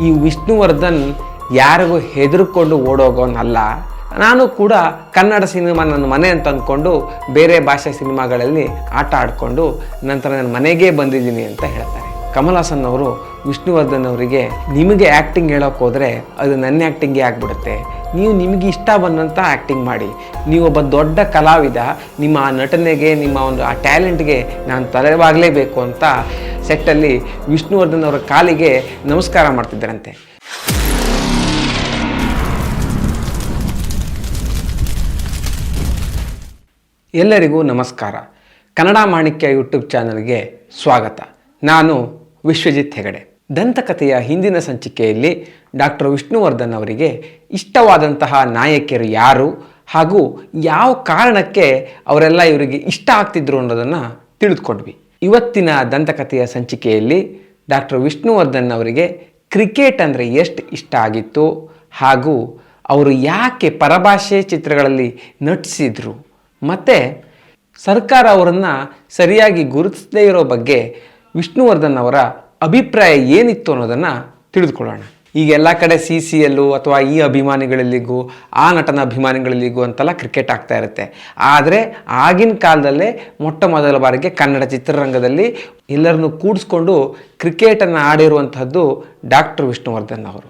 ಈ ವಿಷ್ಣುವರ್ಧನ್ ಯಾರಿಗೂ ಹೆದರ್ಕೊಂಡು ಓಡೋಗೋನಲ್ಲ. ನಾನು ಕೂಡ ಕನ್ನಡ ಸಿನಿಮಾ ನನ್ನ ಮನೆ ಅಂತ ಅಂದ್ಕೊಂಡು ಬೇರೆ ಭಾಷೆ ಸಿನಿಮಾಗಳಲ್ಲಿ ಆಟ ಆಡಿಕೊಂಡು ನಂತರ ನನ್ನ ಮನೆಗೇ ಬಂದಿದ್ದೀನಿ ಅಂತ ಹೇಳ್ತಾರೆ. ಕಮಲ್ ಹಾಸನ್ ಅವರು ವಿಷ್ಣುವರ್ಧನ್ ಅವರಿಗೆ, ನಿಮಗೆ ಆ್ಯಕ್ಟಿಂಗ್ ಹೇಳೋಕೆ ಹೋದರೆ ಅದು ನನ್ನ ಆ್ಯಕ್ಟಿಂಗೇ ಆಗಿಬಿಡುತ್ತೆ, ನೀವು ನಿಮಗೆ ಇಷ್ಟ ಬಂದಂಥ ಆ್ಯಕ್ಟಿಂಗ್ ಮಾಡಿ, ನೀವೊಬ್ಬ ದೊಡ್ಡ ಕಲಾವಿದ, ನಿಮ್ಮ ಆ ನಟನೆಗೆ, ನಿಮ್ಮ ಒಂದು ಆ ಟ್ಯಾಲೆಂಟ್ಗೆ ನಾನು ತಲೆಬಾಗಲೇಬೇಕು ಅಂತ ಸೆಟ್ಟಲ್ಲಿ ವಿಷ್ಣುವರ್ಧನ್ ಅವರ ಕಾಲಿಗೆ ನಮಸ್ಕಾರ ಮಾಡ್ತಿದ್ದರಂತೆ. ಎಲ್ಲರಿಗೂ ನಮಸ್ಕಾರ. ಕನ್ನಡ ಮಾಣಿಕ್ಯ ಯೂಟ್ಯೂಬ್ ಚಾನಲ್ಗೆ ಸ್ವಾಗತ. ನಾನು ವಿಶ್ವಜಿತ್ ಹೆಗಡೆ. ದಂತಕಥೆಯ ಹಿಂದಿನ ಸಂಚಿಕೆಯಲ್ಲಿ ಡಾಕ್ಟರ್ ವಿಷ್ಣುವರ್ಧನ್ ಅವರಿಗೆ ಇಷ್ಟವಾದಂತಹ ನಾಯಕಿಯರು ಯಾರು ಹಾಗೂ ಯಾವ ಕಾರಣಕ್ಕೆ ಅವರೆಲ್ಲ ಇವರಿಗೆ ಇಷ್ಟ ಆಗ್ತಿದ್ರು ಅನ್ನೋದನ್ನು ತಿಳಿದುಕೊಂಡ್ವಿ. ಇವತ್ತಿನ ದಂತಕಥೆಯ ಸಂಚಿಕೆಯಲ್ಲಿ ಡಾಕ್ಟರ್ ವಿಷ್ಣುವರ್ಧನ್ ಅವರಿಗೆ ಕ್ರಿಕೆಟ್ ಅಂದರೆ ಎಷ್ಟು ಇಷ್ಟ ಆಗಿತ್ತು ಹಾಗೂ ಅವರು ಯಾಕೆ ಪರಭಾಷೆ ಚಿತ್ರಗಳಲ್ಲಿ ನಟಿಸಿದ್ರು ಮತ್ತು ಸರ್ಕಾರ ಅವರನ್ನು ಸರಿಯಾಗಿ ಗುರುತಿಸದೇ ಇರೋ ಬಗ್ಗೆ ವಿಷ್ಣುವರ್ಧನ್ ಅವರ ಅಭಿಪ್ರಾಯ ಏನಿತ್ತು ಅನ್ನೋದನ್ನು ತಿಳಿದುಕೊಳ್ಳೋಣ. ಈಗ ಎಲ್ಲ ಕಡೆ CCL ಅಥವಾ ಈ ಅಭಿಮಾನಿಗಳಲ್ಲಿಗೂ ಆ ನಟನ ಅಭಿಮಾನಿಗಳಲ್ಲಿಗೂ ಅಂತೆಲ್ಲ ಕ್ರಿಕೆಟ್ ಆಗ್ತಾ ಇರುತ್ತೆ. ಆದರೆ ಆಗಿನ ಕಾಲದಲ್ಲೇ ಮೊಟ್ಟ ಮೊದಲ ಬಾರಿಗೆ ಕನ್ನಡ ಚಿತ್ರರಂಗದಲ್ಲಿ ಎಲ್ಲರನ್ನೂ ಕೂಡಿಸ್ಕೊಂಡು ಕ್ರಿಕೆಟನ್ನು ಆಡಿರುವಂತಹದ್ದು ಡಾಕ್ಟರ್ ವಿಷ್ಣುವರ್ಧನ್ ಅವರು.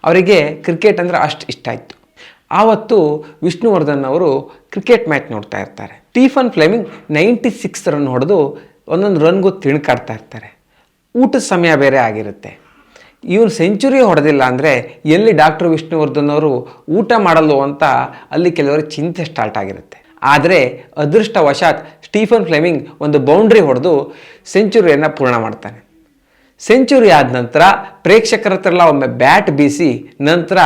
ಅವರಿಗೆ ಕ್ರಿಕೆಟ್ ಅಂದರೆ ಅಷ್ಟು ಇಷ್ಟ ಇತ್ತು. ಆವತ್ತು ವಿಷ್ಣುವರ್ಧನ್ ಅವರು ಕ್ರಿಕೆಟ್ ಮ್ಯಾಚ್ ನೋಡ್ತಾ ಇರ್ತಾರೆ. ಸ್ಟೀಫನ್ ಫ್ಲೆಮಿಂಗ್ 96 ರನ್ ಹೊಡೆದು ಒಂದೊಂದು ರನ್ಗೂ ತಿಣ್ಕಾಡ್ತಾ ಇರ್ತಾರೆ. ಊಟದ ಸಮಯ ಬೇರೆ ಆಗಿರುತ್ತೆ. ಇವನು ಸೆಂಚುರಿ ಹೊಡೆದಿಲ್ಲ ಅಂದರೆ ಎಲ್ಲಿ ಡಾಕ್ಟರ್ ವಿಷ್ಣುವರ್ಧನ್ ಅವರು ಊಟ ಮಾಡಲು ಅಂತ ಅಲ್ಲಿ ಕೆಲವರಿಗೆ ಚಿಂತೆ ಸ್ಟಾರ್ಟ್ ಆಗಿರುತ್ತೆ. ಆದರೆ ಅದೃಷ್ಟವಶಾತ್ ಸ್ಟೀಫನ್ ಫ್ಲೆಮಿಂಗ್ ಒಂದು ಬೌಂಡ್ರಿ ಹೊಡೆದು ಸೆಂಚುರಿಯನ್ನು ಪೂರ್ಣ ಮಾಡ್ತಾನೆ. ಸೆಂಚುರಿ ಆದ ನಂತರ ಪ್ರೇಕ್ಷಕರ ಹತ್ರ ಒಮ್ಮೆ ಬ್ಯಾಟ್ ಬೀಸಿ ನಂತರ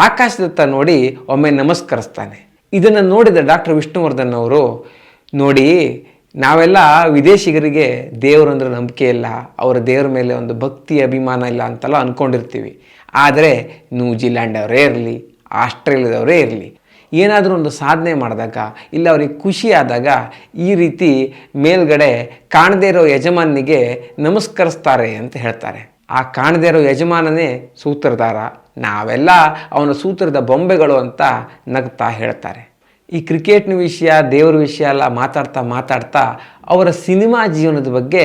ಆಕಾಶದತ್ತ ನೋಡಿ ಒಮ್ಮೆ ನಮಸ್ಕರಿಸ್ತಾನೆ. ಇದನ್ನು ನೋಡಿದ ಡಾಕ್ಟರ್ ವಿಷ್ಣುವರ್ಧನ್ ಅವರು, ನೋಡಿ ನಾವೆಲ್ಲ ವಿದೇಶಿಗರಿಗೆ ದೇವರಂದ್ರೆ ನಂಬಿಕೆ ಇಲ್ಲ, ಅವರ ದೇವರ ಮೇಲೆ ಒಂದು ಭಕ್ತಿ ಅಭಿಮಾನ ಇಲ್ಲ ಅಂತೆಲ್ಲ ಅಂದ್ಕೊಂಡಿರ್ತೀವಿ. ಆದರೆ ನ್ಯೂಜಿಲ್ಯಾಂಡವರೇ ಇರಲಿ, ಆಸ್ಟ್ರೇಲಿಯಾದವರೇ ಇರಲಿ, ಏನಾದರೂ ಒಂದು ಸಾಧನೆ ಮಾಡಿದಾಗ ಇಲ್ಲ ಅವ್ರಿಗೆ ಖುಷಿ ಆದಾಗ ಈ ರೀತಿ ಮೇಲ್ಗಡೆ ಕಾಣದೇ ಇರೋ ಯಜಮಾನಿಗೆ ನಮಸ್ಕರಿಸ್ತಾರೆ ಅಂತ ಹೇಳ್ತಾರೆ. ಆ ಕಾಣದೇ ಇರೋ ಯಜಮಾನನೇ ಸೂತ್ರಧಾರ, ನಾವೆಲ್ಲ ಅವನ ಸೂತ್ರದ ಬೊಂಬೆಗಳು ಅಂತ ನಗ್ತಾ ಹೇಳ್ತಾರೆ. ಈ ಕ್ರಿಕೆಟ್ನ ವಿಷಯ, ದೇವರ ವಿಷಯ ಎಲ್ಲ ಮಾತಾಡ್ತಾ ಅವರ ಸಿನಿಮಾ ಜೀವನದ ಬಗ್ಗೆ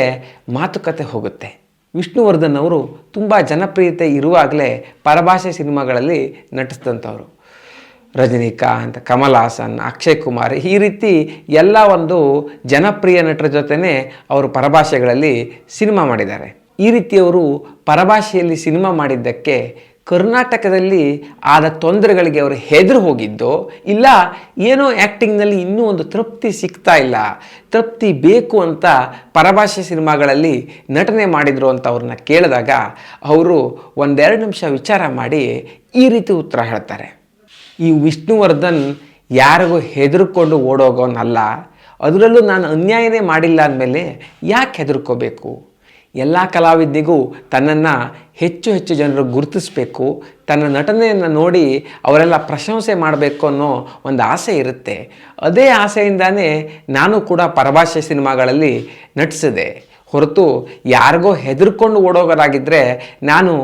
ಮಾತುಕತೆ ಹೋಗುತ್ತೆ. ವಿಷ್ಣುವರ್ಧನ್ ಅವರು ತುಂಬ ಜನಪ್ರಿಯತೆ ಇರುವಾಗಲೇ ಪರಭಾಷೆ ಸಿನಿಮಾಗಳಲ್ಲಿ ನಟಿಸಿದಂಥವ್ರು. ರಜನಿಕಾಂತ್, ಕಮಲ್ ಹಾಸನ್, ಅಕ್ಷಯ್ ಕುಮಾರ್ ಈ ರೀತಿ ಎಲ್ಲ ಒಂದು ಜನಪ್ರಿಯ ನಟರ ಜೊತೆನೇ ಅವರು ಪರಭಾಷೆಗಳಲ್ಲಿ ಸಿನಿಮಾ ಮಾಡಿದ್ದಾರೆ. ಈ ರೀತಿಯವರು ಪರಭಾಷೆಯಲ್ಲಿ ಸಿನಿಮಾ ಮಾಡಿದ್ದಕ್ಕೆ ಕರ್ನಾಟಕದಲ್ಲಿ ಆದ ತೊಂದರೆಗಳಿಗೆ ಅವರು ಹೆದರು ಹೋಗಿದ್ದು, ಇಲ್ಲ ಏನೋ ಆ್ಯಕ್ಟಿಂಗ್ನಲ್ಲಿ ಇನ್ನೂ ಒಂದು ತೃಪ್ತಿ ಸಿಗ್ತಾ ಇಲ್ಲ, ತೃಪ್ತಿ ಬೇಕು ಅಂತ ಪರಭಾಷೆ ಸಿನಿಮಾಗಳಲ್ಲಿ ನಟನೆ ಮಾಡಿದರು ಅಂತ ಅವ್ರನ್ನ ಕೇಳಿದಾಗ ಅವರು ಒಂದೆರಡು ನಿಮಿಷ ವಿಚಾರ ಮಾಡಿ ಈ ರೀತಿ ಉತ್ತರ ಹೇಳ್ತಾರೆ. ಈ ವಿಷ್ಣುವರ್ಧನ್ ಯಾರಿಗೂ ಹೆದರ್ಕೊಂಡು ಓಡೋಗೋನಲ್ಲ, ಅದರಲ್ಲೂ ನಾನು ಅನ್ಯಾಯನೇ ಮಾಡಿಲ್ಲ ಅಂದಮೇಲೆ ಯಾಕೆ ಹೆದರ್ಕೋಬೇಕು? ಎಲ್ಲ ಕಲಾವಿದನಿಗೂ ತನ್ನನ್ನು ಹೆಚ್ಚು ಹೆಚ್ಚು ಜನರು ಗುರುತಿಸಬೇಕು, ತನ್ನ ನಟನೆಯನ್ನು ನೋಡಿ ಅವರೆಲ್ಲ ಪ್ರಶಂಸೆ ಮಾಡಬೇಕು ಅನ್ನೋ ಒಂದು ಆಸೆ ಇರುತ್ತೆ. ಅದೇ ಆಸೆಯಿಂದಾನೇ ನಾನು ಕೂಡ ಪರಭಾಷೆ ಸಿನಿಮಾಗಳಲ್ಲಿ ನಟಿಸಿದೆ ಹೊರತು ಯಾರಿಗೋ ಹೆದರ್ಕೊಂಡು ಓಡೋಗೋದಾಗಿದ್ದರೆ ನಾನು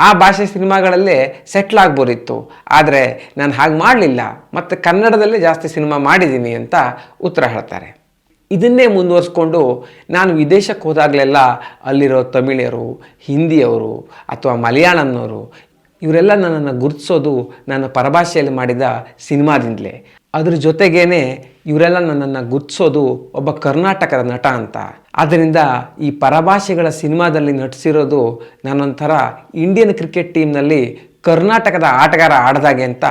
ಆ ಭಾಷೆ ಸಿನಿಮಾಗಳಲ್ಲೇ ಸೆಟ್ಲ್ ಆಗ್ಬೋದಿತ್ತು. ಆದರೆ ನಾನು ಹಾಗೆ ಮಾಡಲಿಲ್ಲ ಮತ್ತು ಕನ್ನಡದಲ್ಲೇ ಜಾಸ್ತಿ ಸಿನಿಮಾ ಮಾಡಿದ್ದೀನಿ ಅಂತ ಉತ್ತರ ಹೇಳ್ತಾರೆ. ಇದನ್ನೇ ಮುಂದುವರಿಸ್ಕೊಂಡು ನಾನು ವಿದೇಶಕ್ಕೆ ಹೋದಾಗಲೆಲ್ಲ ಅಲ್ಲಿರೋ ತಮಿಳಿಯರು, ಹಿಂದಿಯವರು ಅಥವಾ ಮಲಯಾಳಂನವರು ಇವರೆಲ್ಲ ನನ್ನನ್ನು ಗುರುತಿಸೋದು ನನ್ನ ಪರಭಾಷೆಯಲ್ಲಿ ಮಾಡಿದ ಸಿನಿಮಾದಿಂದಲೇ. ಅದ್ರ ಜೊತೆಗೇ ಇವರೆಲ್ಲ ನನ್ನನ್ನು ಗುರುತಿಸೋದು ಒಬ್ಬ ಕರ್ನಾಟಕದ ನಟ ಅಂತ. ಆದ್ದರಿಂದ ಈ ಪರಭಾಷೆಗಳ ಸಿನಿಮಾದಲ್ಲಿ ನಟಿಸಿರೋದು ನಾನೊಂಥರ ಇಂಡಿಯನ್ ಕ್ರಿಕೆಟ್ ಟೀಮ್ನಲ್ಲಿ ಕರ್ನಾಟಕದ ಆಟಗಾರ ಆಡ್ದಾಗೆ ಅಂತ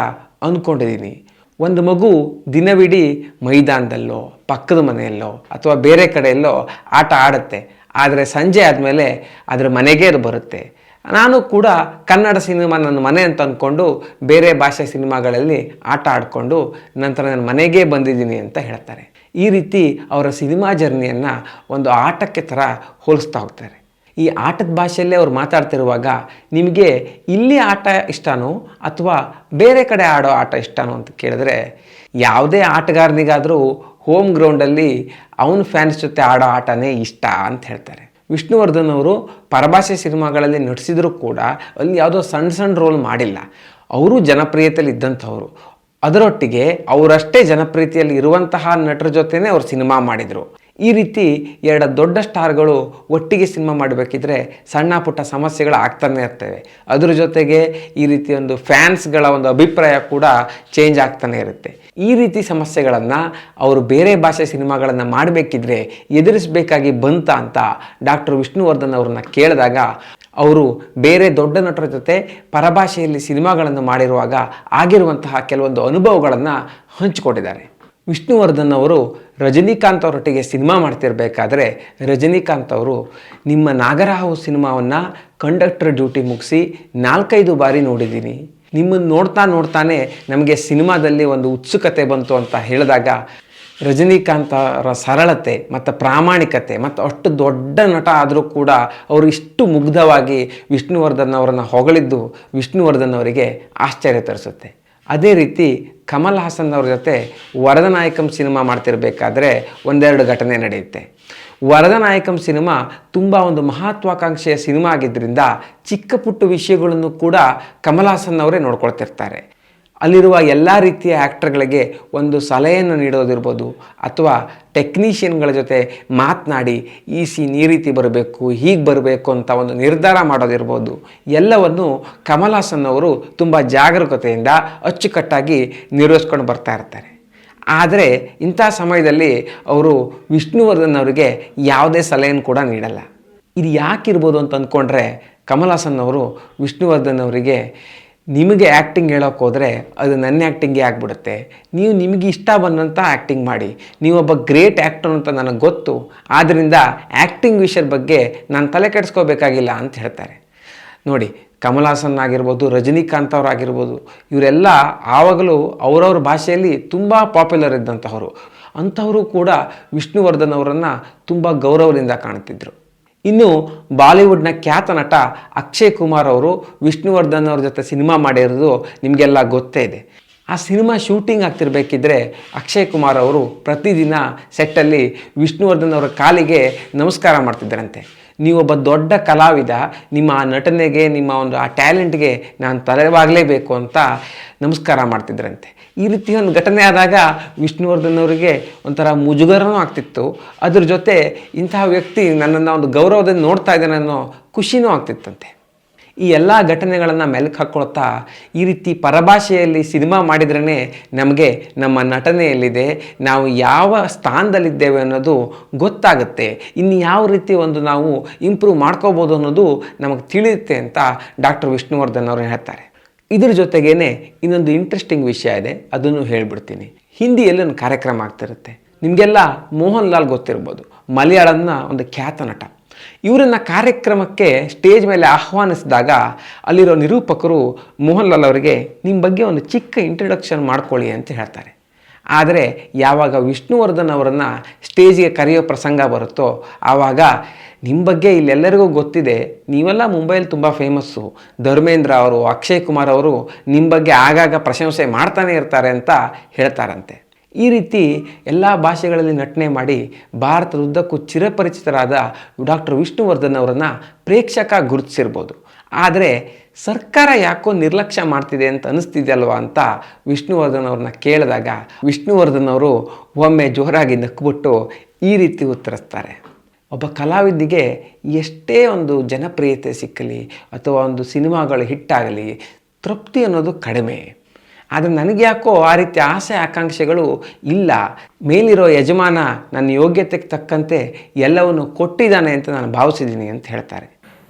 ಅಂದ್ಕೊಂಡಿದ್ದೀನಿ. ಒಂದು ಮಗು ದಿನವಿಡೀ ಮೈದಾನದಲ್ಲೋ, ಪಕ್ಕದ ಮನೆಯಲ್ಲೋ ಅಥವಾ ಬೇರೆ ಕಡೆಯಲ್ಲೋ ಆಟ ಆಡುತ್ತೆ, ಆದರೆ ಸಂಜೆ ಆದಮೇಲೆ ಅದರ ಮನೆಗೇ ಅದು ಬರುತ್ತೆ. ನಾನು ಕೂಡ ಕನ್ನಡ ಸಿನಿಮಾ ನನ್ನ ಮನೆ ಅಂತ ಅಂದ್ಕೊಂಡು ಬೇರೆ ಭಾಷೆ ಸಿನಿಮಾಗಳಲ್ಲಿ ಆಟ ಆಡಿಕೊಂಡು ನಂತರ ನನ್ನ ಮನೆಗೇ ಬಂದಿದ್ದೀನಿ ಅಂತ ಹೇಳ್ತಾರೆ. ಈ ರೀತಿ ಅವರ ಸಿನಿಮಾ ಜರ್ನಿಯನ್ನು ಒಂದು ಆಟಕ್ಕೆ ಥರ ಹೋಲಿಸ್ತಾ ಹೋಗ್ತಾರೆ. ಈ ಆಟದ ಭಾಷೆಯಲ್ಲೇ ಅವ್ರು ಮಾತಾಡ್ತಿರುವಾಗ ನಿಮಗೆ ಇಲ್ಲಿ ಆಟ ಇಷ್ಟನೋ ಅಥವಾ ಬೇರೆ ಕಡೆ ಆಡೋ ಆಟ ಇಷ್ಟನೋ ಅಂತ ಕೇಳಿದ್ರೆ, ಯಾವುದೇ ಆಟಗಾರನಿಗಾದರೂ ಹೋಮ್ ಗ್ರೌಂಡಲ್ಲಿ ಅವನ ಫ್ಯಾನ್ಸ್ ಜೊತೆ ಆಡೋ ಆಟನೇ ಇಷ್ಟ ಅಂತ ಹೇಳ್ತಾರೆ. ವಿಷ್ಣುವರ್ಧನ್ ಅವರು ಪರಭಾಷೆ ಸಿನಿಮಾಗಳಲ್ಲಿ ನಟಿಸಿದರೂ ಕೂಡ ಅಲ್ಲಿ ಯಾವುದೋ ಸಣ್ಣ ಸಣ್ಣ ರೋಲ್ ಮಾಡಿಲ್ಲ. ಅವರು ಜನಪ್ರಿಯತೆಯಲ್ಲಿ ಇದ್ದಂಥವ್ರು. ಅದರೊಟ್ಟಿಗೆ ಅವರಷ್ಟೇ ಜನಪ್ರಿಯತೆಯಲ್ಲಿ ಇರುವಂತಹ ನಟರ ಜೊತೆನೇ ಅವರು ಸಿನಿಮಾ ಮಾಡಿದರು. ಈ ರೀತಿ ಎರಡು ದೊಡ್ಡ ಸ್ಟಾರ್ಗಳು ಒಟ್ಟಿಗೆ ಸಿನಿಮಾ ಮಾಡಬೇಕಿದ್ರೆ ಸಣ್ಣ ಪುಟ್ಟ ಸಮಸ್ಯೆಗಳು ಆಗ್ತಾನೆ ಇರ್ತವೆ. ಅದ್ರ ಜೊತೆಗೆ ಈ ರೀತಿ ಒಂದು ಫ್ಯಾನ್ಸ್ಗಳ ಒಂದು ಅಭಿಪ್ರಾಯ ಕೂಡ ಚೇಂಜ್ ಆಗ್ತಾನೆ ಇರುತ್ತೆ. ಈ ರೀತಿ ಸಮಸ್ಯೆಗಳನ್ನು ಅವರು ಬೇರೆ ಭಾಷೆ ಸಿನಿಮಾಗಳನ್ನು ಮಾಡಬೇಕಿದ್ರೆ ಎದುರಿಸಬೇಕಾಗಿ ಬಂತ ಅಂತ ಡಾಕ್ಟರ್ ವಿಷ್ಣುವರ್ಧನ್ ಅವ್ರನ್ನ ಕೇಳಿದಾಗ ಅವರು ಬೇರೆ ದೊಡ್ಡ ನಟರ ಜೊತೆ ಪರಭಾಷೆಯಲ್ಲಿ ಸಿನಿಮಾಗಳನ್ನು ಮಾಡಿರುವಾಗ ಆಗಿರುವಂತಹ ಕೆಲವೊಂದು ಅನುಭವಗಳನ್ನು ಹಂಚಿಕೊಂಡಿದ್ದಾರೆ. ವಿಷ್ಣುವರ್ಧನ್ ಅವರು ರಜನಿಕಾಂತ್ ಅವರೊಟ್ಟಿಗೆ ಸಿನಿಮಾ ಮಾಡ್ತಿರ್ಬೇಕಾದ್ರೆ ರಜನಿಕಾಂತ್ ಅವರು ನಿಮ್ಮ ನಾಗರಹಾವು ಸಿನಿಮಾವನ್ನು ಕಂಡಕ್ಟರ್ ಡ್ಯೂಟಿ ಮುಗಿಸಿ 4-5 ಬಾರಿ ನೋಡಿದ್ದೀನಿ, ನಿಮ್ಮನ್ನು ನೋಡ್ತಾನೆ ನಮಗೆ ಸಿನಿಮಾದಲ್ಲಿ ಒಂದು ಉತ್ಸುಕತೆ ಬಂತು ಅಂತ ಹೇಳಿದಾಗ ರಜನಿಕಾಂತ್ ಅವರ ಸರಳತೆ ಮತ್ತು ಪ್ರಾಮಾಣಿಕತೆ ಮತ್ತು ಅಷ್ಟು ದೊಡ್ಡ ನಟ ಆದರೂ ಕೂಡ ಅವರು ಇಷ್ಟು ಮುಗ್ಧವಾಗಿ ವಿಷ್ಣುವರ್ಧನ್ ಅವರನ್ನು ಹೊಗಳಿದ್ದು ವಿಷ್ಣುವರ್ಧನ್ ಅವರಿಗೆ ಆಶ್ಚರ್ಯ ತರಿಸುತ್ತೆ. ಅದೇ ರೀತಿ ಕಮಲ್ ಹಾಸನ್ ಅವ್ರ ಜೊತೆ ವರದನಾಯಕಂ ಸಿನಿಮಾ ಮಾಡ್ತಿರ್ಬೇಕಾದ್ರೆ ಒಂದೆರಡು ಘಟನೆ ನಡೆಯುತ್ತೆ. ವರದನಾಯಕಂ ಸಿನಿಮಾ ತುಂಬ ಒಂದು ಮಹತ್ವಾಕಾಂಕ್ಷೆಯ ಸಿನಿಮಾ ಆಗಿದ್ದರಿಂದ ಚಿಕ್ಕ ಪುಟ್ಟ ವಿಷಯಗಳನ್ನು ಕೂಡ ಕಮಲ್ ಹಾಸನ್ ಅವರೇ ನೋಡ್ಕೊಳ್ತಿರ್ತಾರೆ. ಅಲ್ಲಿರುವ ಎಲ್ಲ ರೀತಿಯ ಆ್ಯಕ್ಟರ್ಗಳಿಗೆ ಒಂದು ಸಲಹೆಯನ್ನು ನೀಡೋದಿರ್ಬೋದು ಅಥವಾ ಟೆಕ್ನಿಷಿಯನ್ಗಳ ಜೊತೆ ಮಾತನಾಡಿ ಈ ಸೀನ್ ಈ ರೀತಿ ಬರಬೇಕು, ಹೀಗೆ ಬರಬೇಕು ಅಂತ ಒಂದು ನಿರ್ಧಾರ ಮಾಡೋದಿರ್ಬೋದು. ಎಲ್ಲವನ್ನು ಕಮಲ್ ಹಾಸನ್ ಅವರು ತುಂಬ ಜಾಗರೂಕತೆಯಿಂದ ಅಚ್ಚುಕಟ್ಟಾಗಿ ನಿರ್ವಹಿಸ್ಕೊಂಡು ಬರ್ತಾ ಇರ್ತಾರೆ. ಆದರೆ ಇಂಥ ಸಮಯದಲ್ಲಿ ಅವರು ವಿಷ್ಣುವರ್ಧನ್ ಅವರಿಗೆ ಯಾವುದೇ ಸಲಹೆಯನ್ನು ಕೂಡ ನೀಡಲ್ಲ. ಇದು ಯಾಕಿರ್ಬೋದು ಅಂತ ಅಂದ್ಕೊಂಡ್ರೆ ಕಮಲ್ ಹಾಸನ್ ಅವರು ವಿಷ್ಣುವರ್ಧನ್ ಅವರಿಗೆ ನಿಮಗೆ ಆ್ಯಕ್ಟಿಂಗ್ ಹೇಳೋಕೆ ಹೋದರೆ ಅದು ನನ್ನ ಆ್ಯಕ್ಟಿಂಗೇ ಆಗಿಬಿಡುತ್ತೆ, ನೀವು ನಿಮಗೆ ಇಷ್ಟ ಬಂದಂಥ ಆ್ಯಕ್ಟಿಂಗ್ ಮಾಡಿ, ನೀವೊಬ್ಬ ಗ್ರೇಟ್ ಆ್ಯಕ್ಟರ್ ಅಂತ ನನಗೆ ಗೊತ್ತು, ಆದ್ದರಿಂದ ಆ್ಯಕ್ಟಿಂಗ್ ವಿಷಯದ ಬಗ್ಗೆ ನಾನು ತಲೆ ಕೆಡಿಸ್ಕೋಬೇಕಾಗಿಲ್ಲ ಅಂತ ಹೇಳ್ತಾರೆ. ನೋಡಿ, ಕಮಲ್ ಹಾಸನ್ ಆಗಿರ್ಬೋದು, ರಜನಿಕಾಂತ್ ಅವರಾಗಿರ್ಬೋದು, ಇವರೆಲ್ಲ ಆವಾಗಲೂ ಅವರವ್ರ ಭಾಷೆಯಲ್ಲಿ ತುಂಬ ಪಾಪ್ಯುಲರ್ ಇದ್ದಂಥವರು. ಅಂಥವರು ಕೂಡ ವಿಷ್ಣುವರ್ಧನ್ ಅವರನ್ನು ತುಂಬ ಗೌರವದಿಂದ ಕಾಣ್ತಿದ್ರು. ಇನ್ನು ಬಾಲಿವುಡ್ನ ಖ್ಯಾತ ನಟ ಅಕ್ಷಯ್ ಕುಮಾರ್ ಅವರು ವಿಷ್ಣುವರ್ಧನ್ ಅವ್ರ ಜೊತೆ ಸಿನಿಮಾ ಮಾಡಿರೋದು ನಿಮಗೆಲ್ಲ ಗೊತ್ತೇ ಇದೆ. ಆ ಸಿನಿಮಾ ಶೂಟಿಂಗ್ ಆಗ್ತಿರ್ಬೇಕಿದ್ರೆ ಅಕ್ಷಯ್ ಕುಮಾರ್ ಅವರು ಪ್ರತಿದಿನ ಸೆಟ್ಟಲ್ಲಿ ವಿಷ್ಣುವರ್ಧನ್ ಅವರ ಕಾಲಿಗೆ ನಮಸ್ಕಾರ ಮಾಡ್ತಿದ್ದರಂತೆ. ನೀವೊಬ್ಬ ದೊಡ್ಡ ಕಲಾವಿದ, ನಿಮ್ಮ ಆ ನಟನೆಗೆ, ನಿಮ್ಮ ಒಂದು ಆ ಟ್ಯಾಲೆಂಟ್ಗೆ ನಾನು ತಲೆವಾಗಲೇಬೇಕು ಅಂತ ನಮಸ್ಕಾರ ಮಾಡ್ತಿದ್ರಂತೆ. ಈ ರೀತಿ ಒಂದು ಘಟನೆ ಆದಾಗ ವಿಷ್ಣುವರ್ಧನ್ ಅವರಿಗೆ ಒಂಥರ ಮುಜುಗರನೂ ಆಗ್ತಿತ್ತು. ಅದ್ರ ಜೊತೆ ಇಂತಹ ವ್ಯಕ್ತಿ ನನ್ನನ್ನು ಒಂದು ಗೌರವದಿಂದ ನೋಡ್ತಾ ಇದ್ದಾನೆ ಅನ್ನೋ ಖುಷಿನೂ ಆಗ್ತಿತ್ತಂತೆ. ಈ ಎಲ್ಲ ಘಟನೆಗಳನ್ನು ಮೆಲುಕು ಹಾಕ್ಕೊಳ್ತಾ ಈ ರೀತಿ ಪರಭಾಷೆಯಲ್ಲಿ ಸಿನಿಮಾ ಮಾಡಿದ್ರೇ ನಮಗೆ ನಮ್ಮ ನಟನೆಯಲ್ಲಿದೆ, ನಾವು ಯಾವ ಸ್ಥಾನದಲ್ಲಿದ್ದೇವೆ ಅನ್ನೋದು ಗೊತ್ತಾಗುತ್ತೆ, ಇನ್ನು ಯಾವ ರೀತಿ ಒಂದು ನಾವು ಇಂಪ್ರೂವ್ ಮಾಡ್ಕೋಬೋದು ಅನ್ನೋದು ನಮಗೆ ತಿಳಿಯುತ್ತೆ ಅಂತ ಡಾಕ್ಟರ್ ವಿಷ್ಣುವರ್ಧನ್ ಅವರು ಹೇಳ್ತಾರೆ. ಇದ್ರ ಜೊತೆಗೇ ಇನ್ನೊಂದು ಇಂಟ್ರೆಸ್ಟಿಂಗ್ ವಿಷಯ ಇದೆ, ಅದನ್ನು ಹೇಳ್ಬಿಡ್ತೀನಿ. ಹಿಂದಿಯಲ್ಲಿ ಒಂದು ಕಾರ್ಯಕ್ರಮ ಆಗ್ತಿರುತ್ತೆ. ನಿಮಗೆಲ್ಲ ಮೋಹನ್ ಲಾಲ್ ಗೊತ್ತಿರ್ಬೋದು, ಮಲಯಾಳಂನ ಒಂದು ಖ್ಯಾತ ನಟ. ಇವರನ್ನು ಕಾರ್ಯಕ್ರಮಕ್ಕೆ ಸ್ಟೇಜ್ ಮೇಲೆ ಆಹ್ವಾನಿಸಿದಾಗ ಅಲ್ಲಿರೋ ನಿರೂಪಕರು ಮೋಹನ್ ಲಾಲ್ ಅವರಿಗೆ ನಿಮ್ಮ ಬಗ್ಗೆ ಒಂದು ಚಿಕ್ಕ ಇಂಟ್ರಡಕ್ಷನ್ ಮಾಡ್ಕೊಳ್ಳಿ ಅಂತ ಹೇಳ್ತಾರೆ. ಆದರೆ ಯಾವಾಗ ವಿಷ್ಣುವರ್ಧನ್ ಅವರನ್ನು ಸ್ಟೇಜಿಗೆ ಕರೆಯೋ ಪ್ರಸಂಗ ಬರುತ್ತೋ ಆವಾಗ ನಿಮ್ಮ ಬಗ್ಗೆ ಇಲ್ಲೆಲ್ಲರಿಗೂ ಗೊತ್ತಿದೆ, ನೀವೆಲ್ಲ ಮುಂಬೈಲಿ ತುಂಬ ಫೇಮಸ್ಸು, ಧರ್ಮೇಂದ್ರ ಅವರು, ಅಕ್ಷಯ್ ಕುಮಾರ್ ಅವರು ನಿಮ್ಮ ಬಗ್ಗೆ ಆಗಾಗ ಪ್ರಶಂಸೆ ಮಾಡ್ತಾನೆ ಇರ್ತಾರೆ ಅಂತ ಹೇಳ್ತಾರಂತೆ. ಈ ರೀತಿ ಎಲ್ಲ ಭಾಷೆಗಳಲ್ಲಿ ನಟನೆ ಮಾಡಿ ಭಾರತದ ಉದ್ದಕ್ಕೂ ಚಿರಪರಿಚಿತರಾದ ಡಾಕ್ಟರ್ ವಿಷ್ಣುವರ್ಧನ್ ಅವರನ್ನು ಪ್ರೇಕ್ಷಕ ಗುರುತಿಸಿರ್ಬೋದು. ಆದರೆ ಸರ್ಕಾರ ಯಾಕೋ ನಿರ್ಲಕ್ಷ್ಯ ಮಾಡ್ತಿದೆ ಅಂತ ಅನಿಸ್ತಿದೆಯಲ್ವಾ ಅಂತ ವಿಷ್ಣುವರ್ಧನ್ ಅವ್ರನ್ನ ಕೇಳಿದಾಗ ವಿಷ್ಣುವರ್ಧನ್ ಅವರು ಒಮ್ಮೆ ಜೋರಾಗಿ ನಕ್ಬಿಟ್ಟು ಈ ರೀತಿ ಉತ್ತರಿಸ್ತಾರೆ. ಒಬ್ಬ ಕಲಾವಿದಿಗೆ ಎಷ್ಟೇ ಒಂದು ಜನಪ್ರಿಯತೆ ಸಿಕ್ಕಲಿ ಅಥವಾ ಒಂದು ಸಿನಿಮಾಗಳು ಹಿಟ್ಟಾಗಲಿ ತೃಪ್ತಿ ಅನ್ನೋದು ಕಡಿಮೆ. ಆದರೆ ನನಗೆ ಯಾಕೋ ಆ ರೀತಿ ಆಸೆ ಆಕಾಂಕ್ಷೆಗಳು ಇಲ್ಲ. ಮೇಲಿರೋ ಯಜಮಾನ ನನ್ನ ಯೋಗ್ಯತೆಗೆ ತಕ್ಕಂತೆ ಎಲ್ಲವನ್ನು ಕೊಟ್ಟಿದ್ದಾನೆ ಅಂತ ನಾನು ಭಾವಿಸಿದ್ದೀನಿ ಅಂತ ಹೇಳ್ತಾರೆ.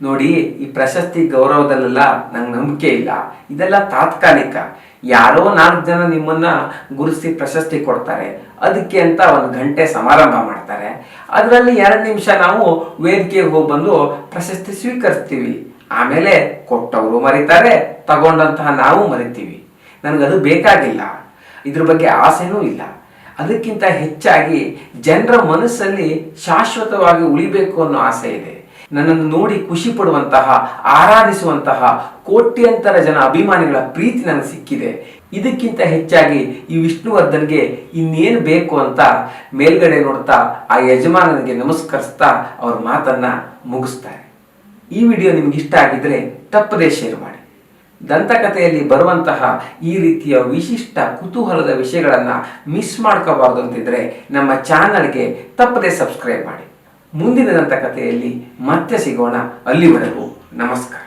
ನೋಡಿ, ಈ ಪ್ರಶಸ್ತಿ ಗೌರವದಲ್ಲೆಲ್ಲ ನಂಗೆ ನಂಬಿಕೆ ಇಲ್ಲ, ಇದೆಲ್ಲ ತಾತ್ಕಾಲಿಕ. ಯಾರೋ 4 ಜನ ನಿಮ್ಮನ್ನ ಗುರುತಿಸಿ ಪ್ರಶಸ್ತಿ ಕೊಡ್ತಾರೆ, ಅದಕ್ಕೆ ಅಂತ 1 ಗಂಟೆ ಸಮಾರಂಭ ಮಾಡ್ತಾರೆ, ಅದರಲ್ಲಿ 2 ನಿಮಿಷ ನಾವು ವೇದಿಕೆಗೆ ಹೋಗಿ ಬಂದು ಪ್ರಶಸ್ತಿ ಸ್ವೀಕರಿಸ್ತೀವಿ. ಆಮೇಲೆ ಕೊಟ್ಟವರು ಮರಿತಾರೆ, ತಗೊಂಡಂತಹ ನಾವು ಮರಿತೀವಿ. ನನಗದು ಬೇಕಾಗಿಲ್ಲ, ಇದ್ರ ಬಗ್ಗೆ ಆಸೆನೂ ಇಲ್ಲ. ಅದಕ್ಕಿಂತ ಹೆಚ್ಚಾಗಿ ಜನರ ಮನಸ್ಸಲ್ಲಿ ಶಾಶ್ವತವಾಗಿ ಉಳಿಬೇಕು ಅನ್ನೋ ಆಸೆ ಇದೆ. ನನ್ನನ್ನು ನೋಡಿ ಖುಷಿ ಪಡುವಂತಹ, ಆರಾಧಿಸುವಂತಹ ಕೋಟ್ಯಂತರ ಜನ ಅಭಿಮಾನಿಗಳ ಪ್ರೀತಿ ನನಗೆ ಸಿಕ್ಕಿದೆ. ಇದಕ್ಕಿಂತ ಹೆಚ್ಚಾಗಿ ಈ ವಿಷ್ಣುವರ್ಧನ್ಗೆ ಇನ್ನೇನು ಬೇಕು ಅಂತ ಮೇಲ್ಗಡೆ ನೋಡ್ತಾ ಆ ಯಜಮಾನನಿಗೆ ನಮಸ್ಕರಿಸ್ತಾ ಅವ್ರ ಮಾತನ್ನ ಮುಗಿಸ್ತಾರೆ. ಈ ವಿಡಿಯೋ ನಿಮ್ಗೆ ಇಷ್ಟ ಆಗಿದ್ರೆ ತಪ್ಪದೇ ಶೇರ್ ಮಾಡಿ. ದಂತಕಥೆಯಲ್ಲಿ ಬರುವಂತಹ ಈ ರೀತಿಯ ವಿಶಿಷ್ಟ ಕುತೂಹಲದ ವಿಷಯಗಳನ್ನು ಮಿಸ್ ಮಾಡ್ಕೋಬಾರ್ದು ಅಂತಿದ್ರೆ ನಮ್ಮ ಚಾನಲ್ಗೆ ತಪ್ಪದೇ ಸಬ್ಸ್ಕ್ರೈಬ್ ಮಾಡಿ. ಮುಂದಿನ ದಂತಕಥೆಯಲ್ಲಿ ಮತ್ತೆ ಸಿಗೋಣ. ಅಲ್ಲಿವರೆಗೂ ನಮಸ್ಕಾರ.